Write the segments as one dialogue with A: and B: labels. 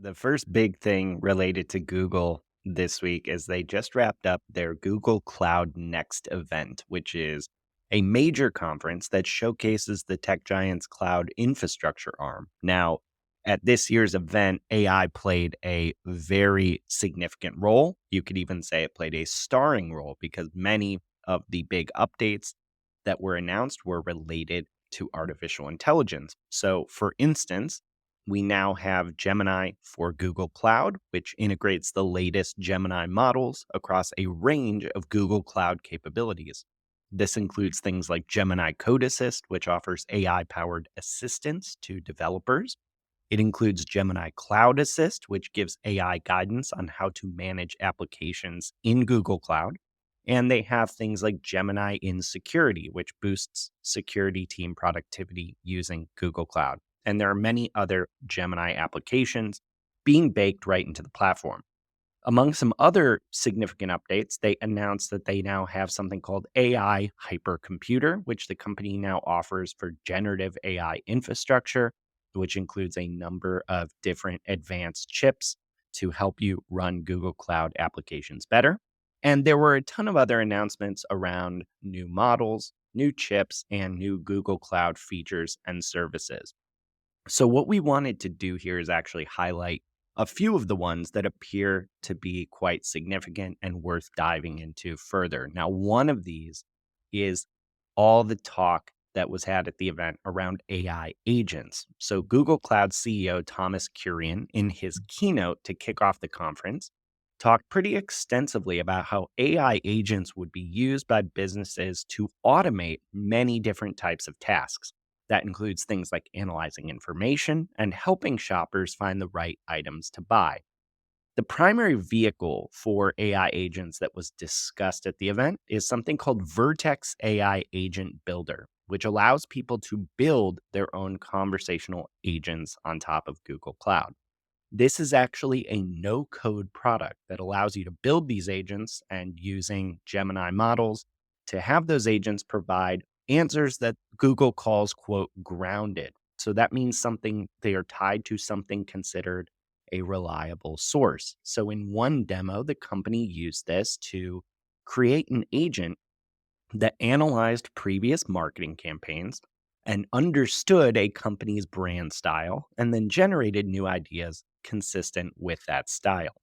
A: The first big thing related to Google this week is they just wrapped up their Google Cloud Next event, which is a major conference that showcases the tech giant's cloud infrastructure arm. Now, at this year's event, AI played a very significant role. You could even say it played a starring role because many of the big updates that were announced were related to artificial intelligence. So, for instance, we now have Gemini for Google Cloud, which integrates the latest Gemini models across a range of Google Cloud capabilities. This includes things like Gemini Code Assist, which offers AI powered assistance to developers. It includes Gemini Cloud Assist, which gives AI guidance on how to manage applications in Google Cloud. And they have things like Gemini in Security, which boosts security team productivity using Google Cloud. And there are many other Gemini applications being baked right into the platform. Among some other significant updates, they announced that they now have something called AI Hypercomputer, which the company now offers for generative AI infrastructure, which includes a number of different advanced chips to help you run Google Cloud applications better. And there were a ton of other announcements around new models, new chips, and new Google Cloud features and services. So, what we wanted to do here is actually highlight a few of the ones that appear to be quite significant and worth diving into further. Now, one of these is all the talk that was had at the event around AI agents. So, Google Cloud CEO Thomas Kurian, in his keynote to kick off the conference, talked pretty extensively about how AI agents would be used by businesses to automate many different types of tasks. That includes things like analyzing information and helping shoppers find the right items to buy. The primary vehicle for AI agents that was discussed at the event is something called Vertex AI Agent Builder, which allows people to build their own conversational agents on top of Google Cloud. This is actually a no code product that allows you to build these agents and using Gemini models to have those agents provide answers that Google calls, quote, grounded. So that means something they are tied to something considered a reliable source. So in one demo, the company used this to create an agent that analyzed previous marketing campaigns and understood a company's brand style and then generated new ideas consistent with that style.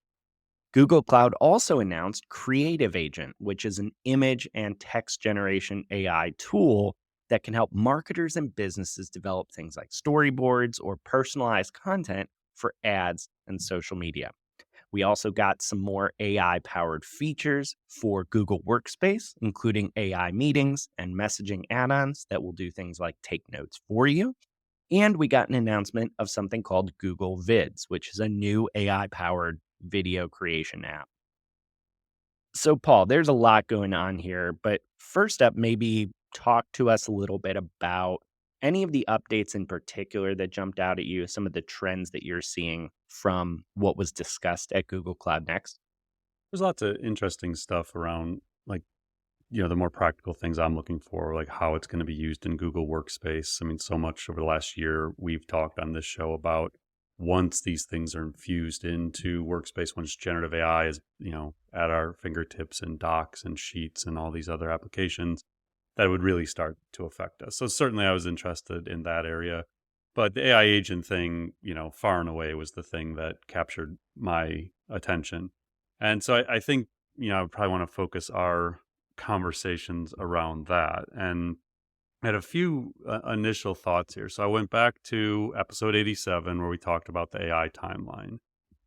A: Google Cloud also announced Creative Agent, which is an image and text generation AI tool that can help marketers and businesses develop things like storyboards or personalized content for ads and social media. We also got some more AI powered features for Google Workspace, including AI meetings and messaging add ons that will do things like take notes for you. And we got an announcement of something called Google Vids, which is a new AI powered video creation app. So, Paul, there's a lot going on here, but first up, maybe talk to us a little bit about any of the updates in particular that jumped out at you, some of the trends that you're seeing from what was discussed at Google Cloud Next.
B: There's lots of interesting stuff around, like, the more practical things I'm looking for, like how it's going to be used in Google Workspace. I mean, so much over the last year we've talked on this show about once these things are infused into Workspace, once generative AI is, at our fingertips in Docs and Sheets and all these other applications, that would really start to affect us. So certainly I was interested in that area. But the AI agent thing, far and away was the thing that captured my attention. And so I think, I would probably want to focus our conversations around that. And I had a few initial thoughts here. So I went back to episode 87 where we talked about the AI timeline.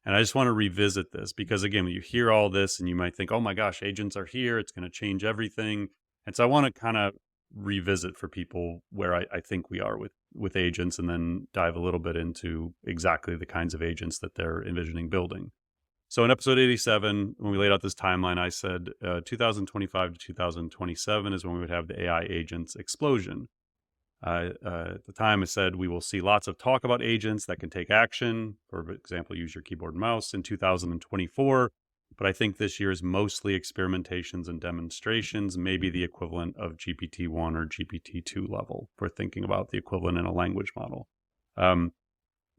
B: And I just want to revisit this because, again, when you hear all this and you might think, oh my gosh, agents are here, it's going to change everything. And so I want to kind of revisit for people where I think we are with agents and then dive a little bit into exactly the kinds of agents that they're envisioning building. So in episode 87, when we laid out this timeline, I said 2025 to 2027 is when we would have the AI agents explosion. At the time, I said we will see lots of talk about agents that can take action. For example, use your keyboard and mouse in 2024. But I think this year is mostly experimentations and demonstrations, maybe the equivalent of GPT-1 or GPT-2 level for thinking about the equivalent in a language model.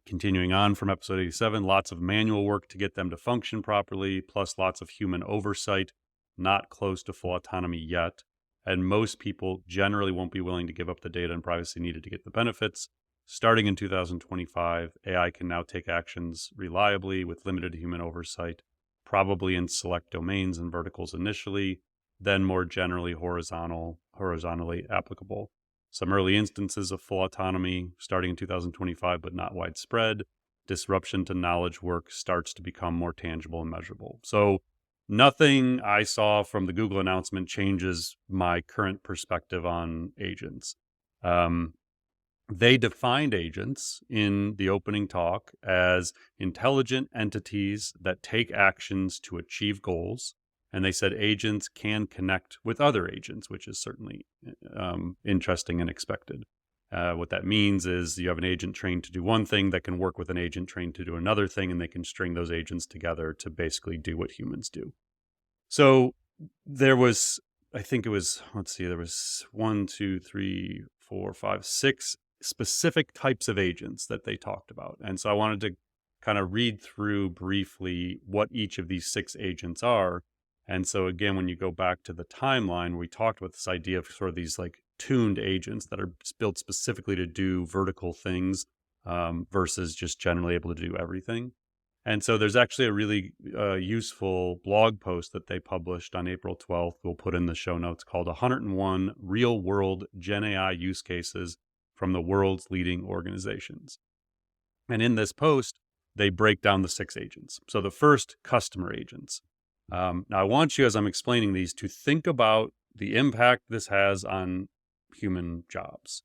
B: Continuing on from episode 87, lots of manual work to get them to function properly, plus lots of human oversight, not close to full autonomy yet. And most people generally won't be willing to give up the data and privacy needed to get the benefits. Starting in 2025, AI can now take actions reliably with limited human oversight, probably in select domains and verticals initially, then more generally horizontally applicable. Some early instances of full autonomy starting in 2025, but not widespread. Disruption to knowledge work starts to become more tangible and measurable. So nothing I saw from the Google announcement changes my current perspective on agents. They defined agents in the opening talk as intelligent entities that take actions to achieve goals. And they said agents can connect with other agents, which is certainly interesting and expected. What that means is you have an agent trained to do one thing that can work with an agent trained to do another thing, and they can string those agents together to basically do what humans do. So there was, I think it was, there was 6 specific types of agents that they talked about. And so I wanted to kind of read through briefly what each of these 6 agents are. And so again, when you go back to the timeline, we talked about this idea of sort of these like tuned agents that are built specifically to do vertical things versus just generally able to do everything. And so there's actually a really useful blog post that they published on April 12th. We'll put in the show notes, called 101 Real World Gen AI Use Cases from the World's Leading Organizations. And in this post, they break down the 6 agents. So the first, customer agents. Now, I want you, as I'm explaining these, to think about the impact this has on human jobs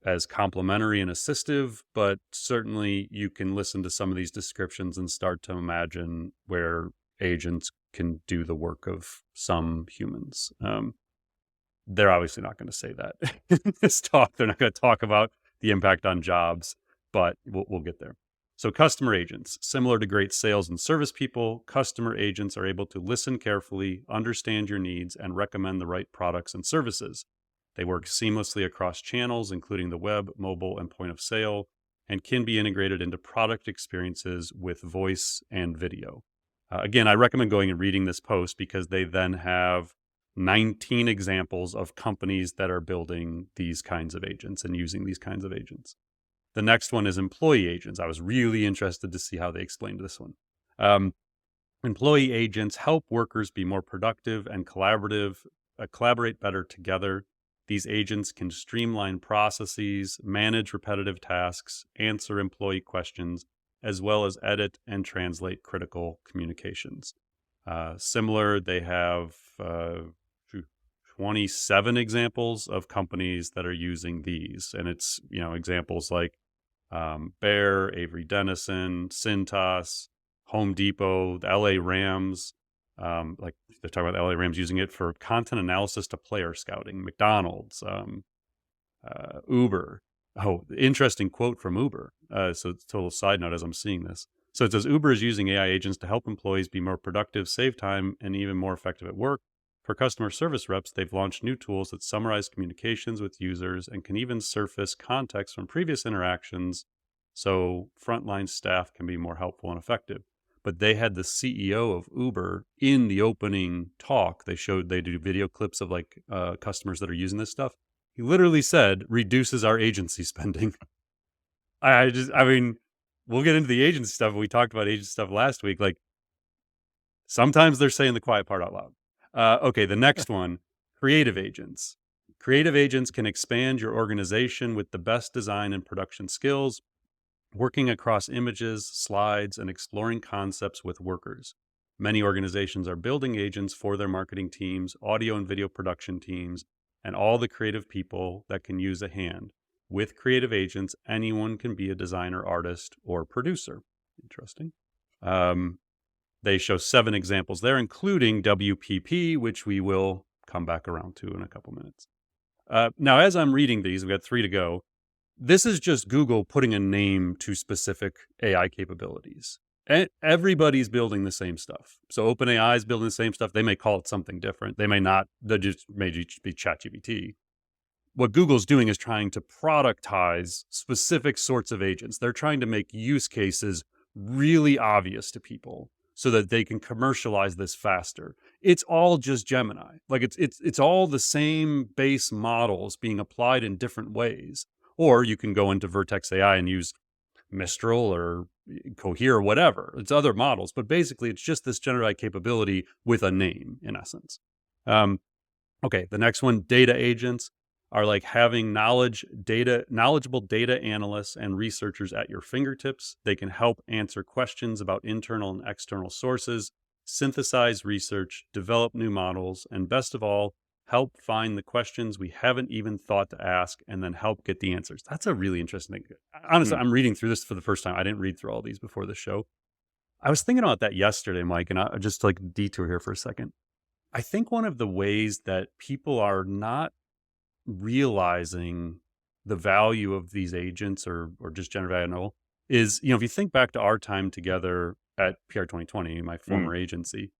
B: as complementary and assistive, but certainly you can listen to some of these descriptions and start to imagine where agents can do the work of some humans. They're obviously not going to say that in this talk. They're not going to talk about the impact on jobs, but we'll get there. So customer agents, similar to great sales and service people, customer agents are able to listen carefully, understand your needs, and recommend the right products and services. They work seamlessly across channels, including the web, mobile, and point of sale, and can be integrated into product experiences with voice and video. Again, I recommend going and reading this post because they then have 19 examples of companies that are building these kinds of agents and using these kinds of agents. The next one is employee agents. I was really interested to see how they explained this one. Employee agents help workers be more productive and collaborate better together. These agents can streamline processes, manage repetitive tasks, answer employee questions, as well as edit and translate critical communications. Similar, they have 27 examples of companies that are using these. And it's, examples like Bayer, Avery Dennison, Cintas, Home Depot, the LA Rams. Like they're talking about the LA Rams using it for content analysis to player scouting. McDonald's, Uber. Oh, interesting quote from Uber. So it's a total side note as I'm seeing this. So it says Uber is using AI agents to help employees be more productive, save time, and even more effective at work. For customer service reps, they've launched new tools that summarize communications with users and can even surface context from previous interactions so frontline staff can be more helpful and effective. But they had the CEO of Uber in the opening talk. They do video clips of like customers that are using this stuff. He literally said, reduces our agency spending. I mean, we'll get into the agency stuff. We talked about agency stuff last week. Like sometimes they're saying the quiet part out loud. Okay, the next one, creative agents. Creative agents can expand your organization with the best design and production skills, working across images, slides, and exploring concepts with workers. Many organizations are building agents for their marketing teams, audio and video production teams, and all the creative people that can use a hand. With creative agents, anyone can be a designer, artist, or producer. Interesting. They show 7 examples there, including WPP, which we will come back around to in a couple minutes. Now, as I'm reading these, we've got 3 to go. This is just Google putting a name to specific AI capabilities. And everybody's building the same stuff. So OpenAI is building the same stuff. They may call it something different. They may not. They just may be ChatGPT. what Google's doing is trying to productize specific sorts of agents. They're trying to make use cases really obvious to people so that they can commercialize this faster. It's all just Gemini. Like it's all the same base models being applied in different ways. Or you can go into Vertex AI and use Mistral or Cohere or whatever. It's other models, but basically it's just this generative capability with a name in essence. Um, Okay, the next one, data agents are like having knowledgeable data analysts and researchers at your fingertips. They can help answer questions about internal and external sources, synthesize research, develop new models, and best of all, help find the questions we haven't even thought to ask and then help get the answers. That's a really interesting thing. Honestly,
A: Hmm.
B: I'm reading through this for the first time. I didn't read through all these before the show. I was thinking about that yesterday, Mike, and I just like detour here for a second. I think one of the ways that people are not realizing the value of these agents or just generative AI is, if you think back to our time together at PR 2020, my
A: Mm.
B: former agency,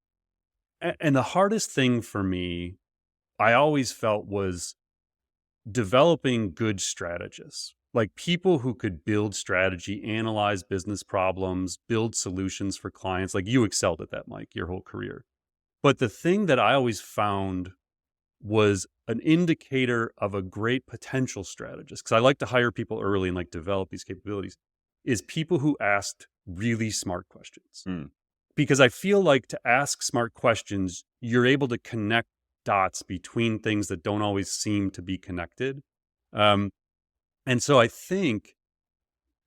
B: and the hardest thing for me, I always felt was developing good strategists, like people who could build strategy, analyze business problems, build solutions for clients. Like you excelled at that, Mike, your whole career. But the thing that I always found was an indicator of a great potential strategist, because I like to hire people early and like develop these capabilities, is people who asked really smart questions.
A: Mm.
B: Because I feel like to ask smart questions, you're able to connect dots between things that don't always seem to be connected. Um, and so I think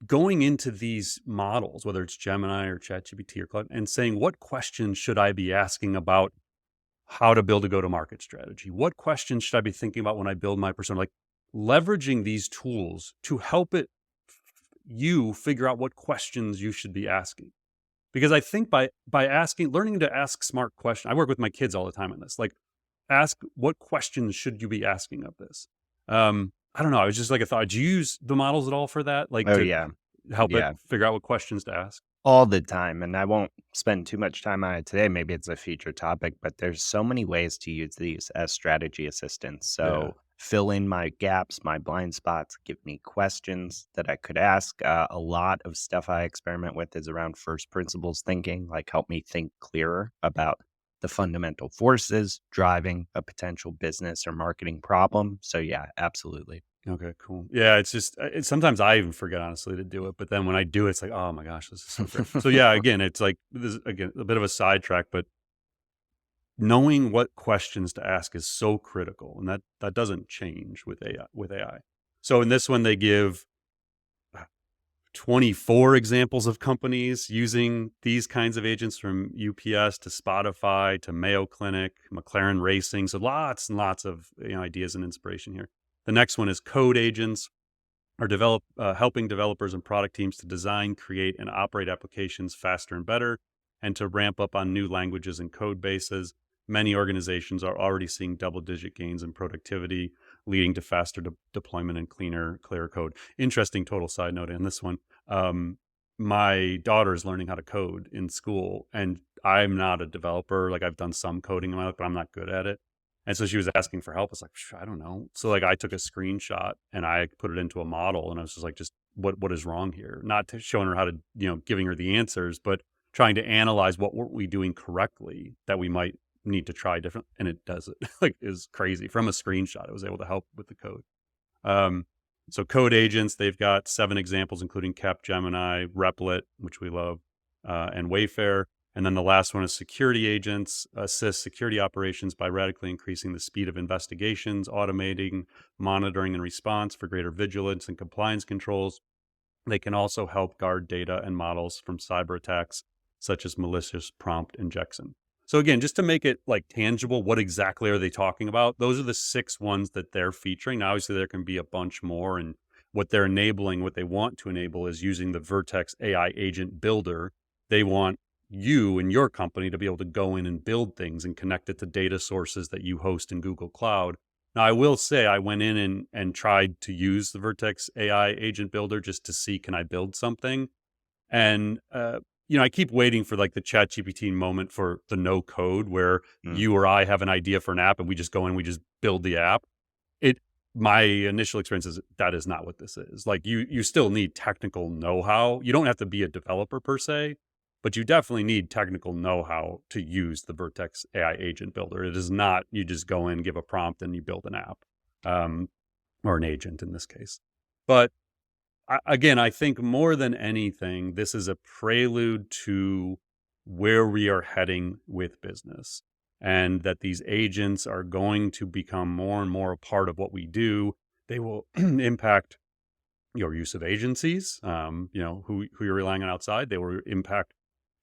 B: going into these models, whether it's Gemini or ChatGPT or Cloud, and saying, what questions should I be asking about how to build a go-to-market strategy? What questions should I be thinking about when I build my persona? Like leveraging these tools to help you figure out what questions you should be asking. Because I think by learning to ask smart questions, I work with my kids all the time on this. Like, ask what questions should you be asking of this? I don't know. It was just like a thought. Do you use the models at all for that? Like
A: Oh,
B: to
A: yeah.
B: help it
A: Yeah.
B: figure out what questions to ask?
A: All the time, and I won't spend too much time on it today. Maybe it's a future topic, but there's so many ways to use these as strategy assistants.
B: Yeah.
A: So fill in my gaps, my blind spots, give me questions that I could ask. A lot of stuff I experiment with is around first principles thinking, like help me think clearer about the fundamental forces driving a potential business or marketing problem. So yeah, absolutely.
B: Okay, cool. Yeah, it's just sometimes I even forget honestly to do it, but then when I do, it's like, oh my gosh, this is so great. So yeah, again, it's like this is again a bit of a sidetrack, but knowing what questions to ask is so critical, and that doesn't change with AI. So in this one, they give 24 examples of companies using these kinds of agents, from UPS to Spotify to Mayo Clinic, McLaren Racing. So lots and lots of ideas and inspiration here. The next one is code agents are helping developers and product teams to design, create, and operate applications faster and better, and to ramp up on new languages and code bases. Many organizations are already seeing double-digit gains in productivity, leading to faster deployment and clearer code. Interesting total side note in this one. Um, my daughter is learning how to code in school, and I'm not a developer. Like I've done some coding in my life, but I'm not good at it. And so she was asking for help. I was like, I don't know. So like I took a screenshot and I put it into a model, and I was just like, just what is wrong here? Not to showing her how to, giving her the answers, but trying to analyze what weren't we doing correctly that we might need to try different. And it does it. Like is crazy. From a screenshot, it was able to help with the code. Um, so code agents, they've got 7 examples, including Gemini, Replit, which we love, and Wayfair. And then the last one is security agents assist security operations by radically increasing the speed of investigations, automating monitoring and response for greater vigilance and compliance controls. They can also help guard data and models from cyber attacks, such as malicious prompt injection. So again, just to make it like tangible, what exactly are they talking about? Those are the 6 ones that they're featuring. Now, obviously, there can be a bunch more, and what they're enabling, what they want to enable, is using the Vertex AI agent builder. They want you and your company to be able to go in and build things and connect it to data sources that you host in Google Cloud. Now, I will say I went in and tried to use the Vertex AI agent builder just to see, can I build something? And, I keep waiting for like the chat GPT moment for the no code where
A: Mm.
B: you or I have an idea for an app and we just go in, we just build the app. It my initial experience is that is not what this is. Like, you still need technical know-how. You don't have to be a developer per se, but you definitely need technical know-how to use the Vertex AI agent builder. It is not you just go in, give a prompt, and you build an app, um, or an agent in this case. But again, I think more than anything, this is a prelude to where we are heading with business, and that these agents are going to become more and more a part of what we do. They will impact your use of agencies, who you're relying on outside. They will impact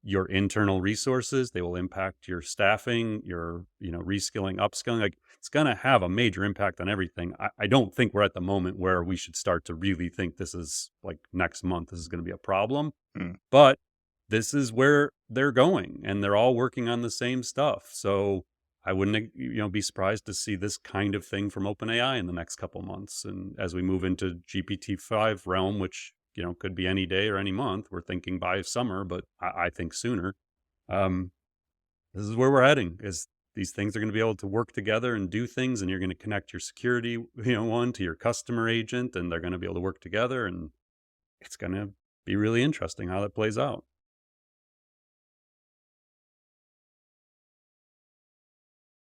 B: your internal resources. They will impact your staffing, your, reskilling, upskilling. Like, it's going to have a major impact on everything. I don't think we're at the moment where we should start to really think this is like next month, this is going to be a problem.
A: Mm.
B: But this is where they're going, and they're all working on the same stuff. So I wouldn't, be surprised to see this kind of thing from OpenAI in the next couple months. And as we move into GPT-5 realm, which, could be any day or any month, we're thinking by summer, but I think sooner. Um, this is where we're heading, is these things are going to be able to work together and do things, and you're going to connect your security, one to your customer agent, and they're going to be able to work together, and it's going to be really interesting how that plays out.